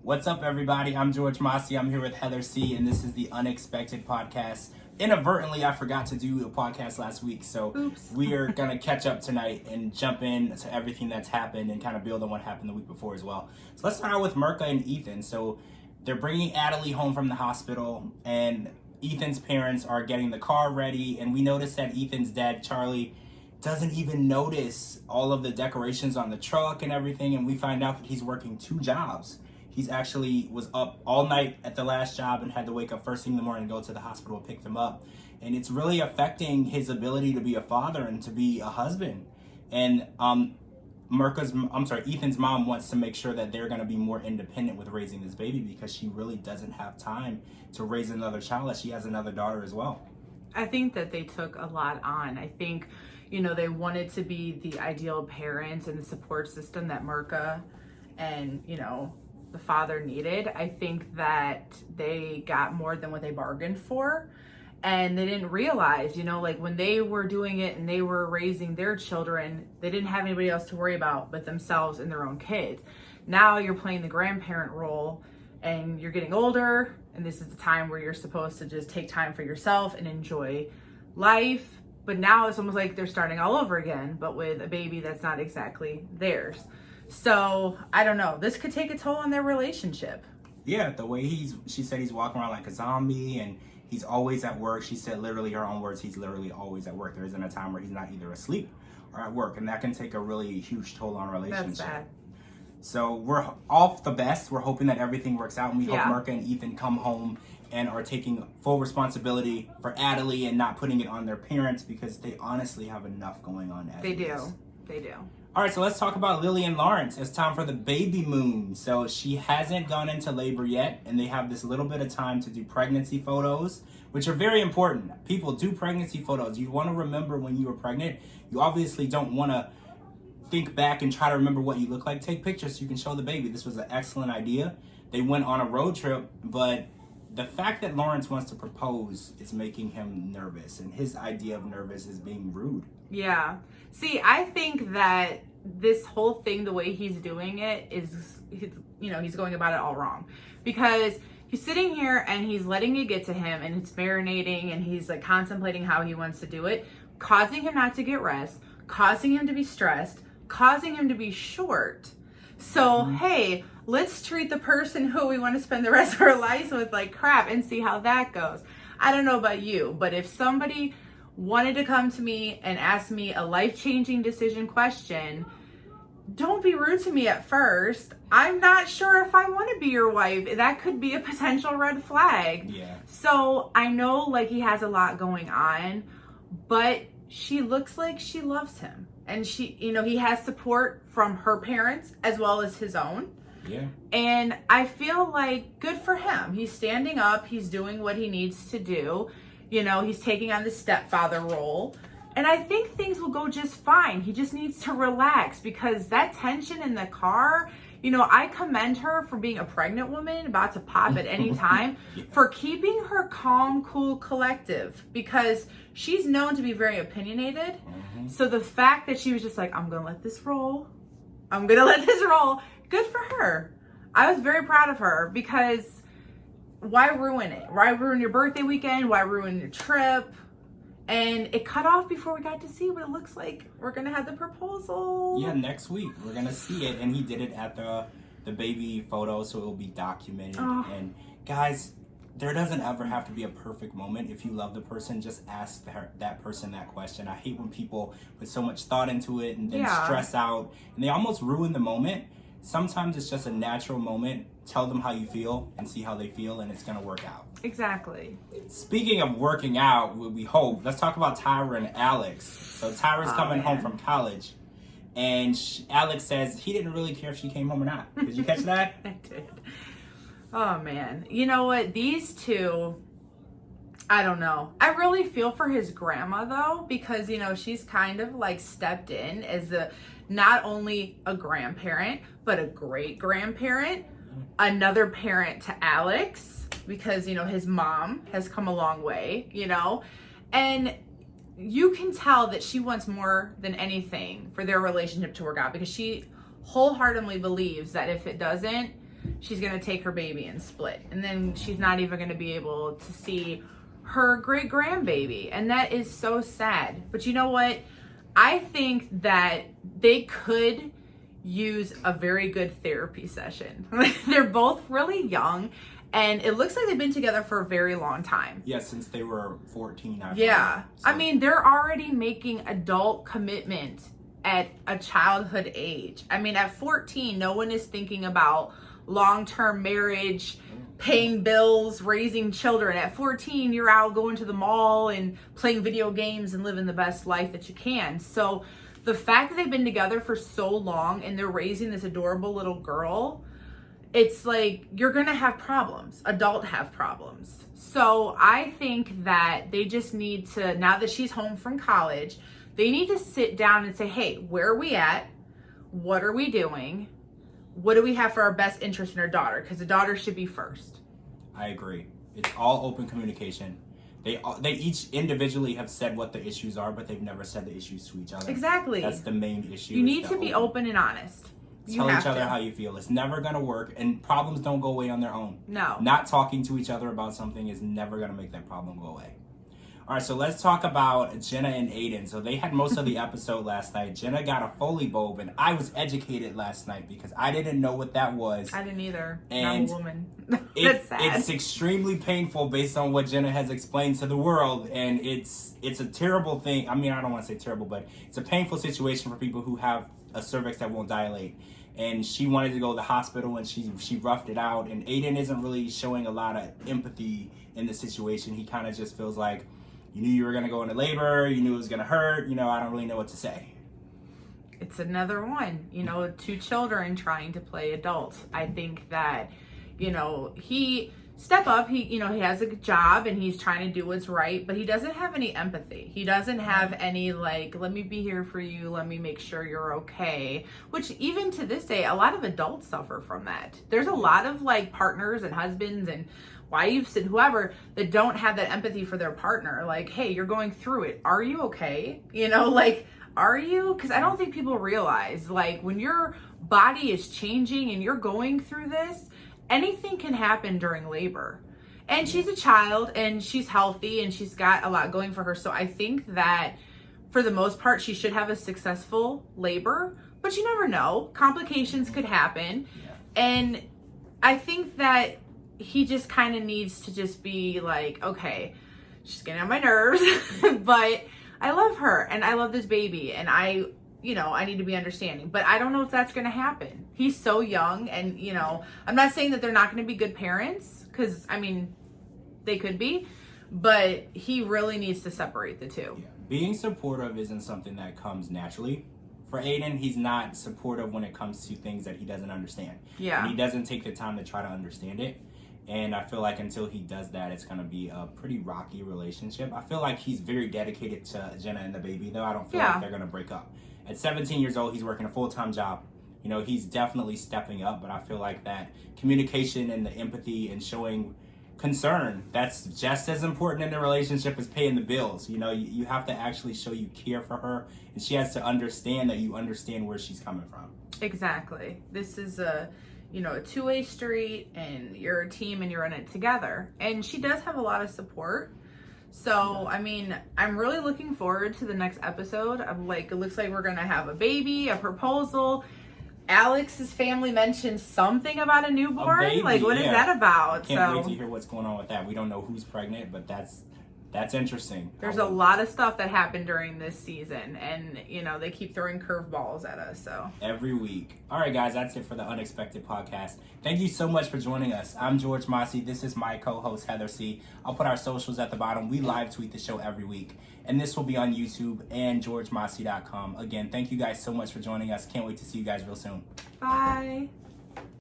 What's up, everybody? I'm George Mossey. I'm here with Heather C, and this is the Unexpected Podcast. Inadvertently, I forgot to do a podcast last week, so Oops. we are going to catch up tonight and jump into everything that's happened and kind of build on what happened the week before as well. So let's start out with Mirka and Ethan. So they're bringing Adelie home from the hospital, and Ethan's parents are getting the car ready, and we notice that Ethan's dad, Charlie, doesn't even notice all of the decorations on the truck and everything, and we find out that he's working 2 jobs. He's actually was up all night at the last job and had to wake up first thing in the morning and go to the hospital and pick them up. And it's really affecting his ability to be a father and to be a husband. And Ethan's mom wants to make sure that they're going to be more independent with raising this baby because she really doesn't have time to raise another child as she has another daughter as well. I think that they took a lot on. I think, they wanted to be the ideal parents and the support system that Mirka and, the father needed. I think that they got more than what they bargained for, and they didn't realize, when they were doing it and they were raising their children, they didn't have anybody else to worry about but themselves and their own kids. Now you're playing the grandparent role and you're getting older, and this is the time where you're supposed to just take time for yourself and enjoy life. But now it's almost like they're starting all over again, but with a baby that's not exactly theirs. So I don't know. This could take a toll on their relationship. Yeah, the way she said he's walking around like a zombie and he's always at work. She said literally her own words, he's literally always at work. There isn't a time where he's not either asleep or at work. And that can take a really huge toll on a relationship. That's sad. So we're off the best. We're hoping that everything works out. And we hope Mirka and Ethan come home and are taking full responsibility for Adelie and not putting it on their parents because they honestly have enough going on as They do. All right, so let's talk about Lily and Lawrence. It's time for the baby moon. So she hasn't gone into labor yet, and they have this little bit of time to do pregnancy photos, which are very important. People do pregnancy photos. You want to remember when you were pregnant. You obviously don't want to think back and try to remember what you look like. Take pictures so you can show the baby. This was an excellent idea. They went on a road trip, but the fact that Lawrence wants to propose is making him nervous, and his idea of nervous is being rude. Yeah. See, I think that this whole thing, the way he's doing it is, he's going about it all wrong, because he's sitting here and he's letting it get to him and it's marinating and he's like contemplating how he wants to do it, causing him not to get rest, causing him to be stressed, causing him to be short. So, hey, let's treat the person who we want to spend the rest of our lives with like crap and see how that goes. I don't know about you, but if somebody wanted to come to me and ask me a life-changing decision question, don't be rude to me at first. I'm not sure if I want to be your wife. That could be a potential red flag. Yeah. So I know like he has a lot going on, but she looks like she loves him. And she, he has support from her parents as well as his own. Yeah. And I feel like good for him. He's standing up. He's doing what he needs to do. He's taking on the stepfather role. And I think things will go just fine. He just needs to relax, because that tension in the car, I commend her for being a pregnant woman about to pop at any time, for keeping her calm, cool, collective, because she's known to be very opinionated. Mm-hmm. So the fact that she was just like, I'm going to let this roll. Good for her. I was very proud of her, because why ruin it? Why ruin your birthday weekend? Why ruin your trip? And it cut off before we got to see what it looks like. We're going to have the proposal. Yeah, next week. We're going to see it. And he did it at the baby photo, so it will be documented. Oh. And guys, there doesn't ever have to be a perfect moment. If you love the person, just ask that person that question. I hate when people put so much thought into it and then stress out. And they almost ruin the moment. Sometimes it's just a natural moment. Tell them how you feel and see how they feel, and it's going to work out. Exactly. Speaking of working out, we hope, let's talk about Tyra and Alex. So Tyra's coming home from college, and Alex says he didn't really care if she came home or not. Did you catch that? I did. Oh, man. You know what? These two, I don't know. I really feel for his grandma, though, because, she's kind of like stepped in as not only a grandparent, but a great grandparent, another parent to Alex, because, his mom has come a long way, and you can tell that she wants more than anything for their relationship to work out, because she wholeheartedly believes that if it doesn't, she's going to take her baby and split. And then she's not even going to be able to see her great grandbaby. And that is so sad. But you know what? I think that they could use a very good therapy session. They're both really young, and it looks like they've been together for a very long time. Yeah, since they were 14. Yeah. So. I mean, they're already making adult commitment at a childhood age. I mean, at 14, no one is thinking about long-term marriage, paying bills, raising children. At 14, you're out going to the mall and playing video games and living the best life that you can. So the fact that they've been together for so long and they're raising this adorable little girl, it's like you're going to have problems. Adults have problems. So I think that they just need to, now that she's home from college, they need to sit down and say, hey, where are we at? What are we doing? What do we have for our best interest in our daughter? Because the daughter should be first. I agree. It's all open communication. They each individually have said what the issues are, but they've never said the issues to each other. Exactly. That's the main issue. You need to be open and honest. Tell each other how you feel. It's never going to work, and problems don't go away on their own. No. Not talking to each other about something is never going to make that problem go away. All right, so let's talk about Jenna and Aiden. So they had most of the episode last night. Jenna got a Foley bulb, and I was educated last night because I didn't know what that was. I didn't either. And I'm a woman. That's sad. It's extremely painful based on what Jenna has explained to the world, and it's a terrible thing. I mean, I don't want to say terrible, but it's a painful situation for people who have a cervix that won't dilate. And she wanted to go to the hospital, and she roughed it out. And Aiden isn't really showing a lot of empathy in the situation. He kind of just feels like, you knew you were going to go into labor. You knew it was going to hurt. I don't really know what to say. It's another one, 2 children trying to play adult. I think that, he step up. He has a job and he's trying to do what's right, but he doesn't have any empathy. He doesn't have any let me be here for you. Let me make sure you're okay. Which even to this day, a lot of adults suffer from that. There's a lot of partners and husbands and wives and whoever that don't have that empathy for their partner. Hey, you're going through it. Are you okay? Are you? Because I don't think people realize, when your body is changing and you're going through this, anything can happen during labor. And she's a child and she's healthy and she's got a lot going for her. So I think that for the most part, she should have a successful labor, but you never know. Complications could happen. And I think that he just kind of needs to just be okay, she's getting on my nerves, but I love her and I love this baby and I need to be understanding, but I don't know if that's going to happen. He's so young and, I'm not saying that they're not going to be good parents because, they could be, but he really needs to separate the two. Yeah. Being supportive isn't something that comes naturally. For Aiden, he's not supportive when it comes to things that he doesn't understand. Yeah. And he doesn't take the time to try to understand it. And I feel like until he does that, it's going to be a pretty rocky relationship. I feel like he's very dedicated to Jenna and the baby, though. I don't feel like they're going to break up. At 17 years old, he's working a full-time job. He's definitely stepping up, but I feel like that communication and the empathy and showing concern, that's just as important in the relationship as paying the bills. You have to actually show you care for her, and she has to understand that you understand where she's coming from. Exactly. This is a two-way street, and you're a team and you're in it together. And she does have a lot of support. So, I'm really looking forward to the next episode. It looks like we're going to have a baby, a proposal. Alex's family mentioned something about a newborn. A baby, what is that about? Can't wait to hear what's going on with that. We don't know who's pregnant, but that's interesting. There's a lot of stuff that happened during this season, and they keep throwing curveballs at us. So every week. All right, guys, that's it for the Unexpected Podcast. Thank you so much for joining us. I'm George Mossey. This is my co-host Heather C. I'll put our socials at the bottom. We live tweet the show every week, and this will be on YouTube and GeorgeMossey.com. Again, thank you guys so much for joining us. Can't wait to see you guys real soon. Bye.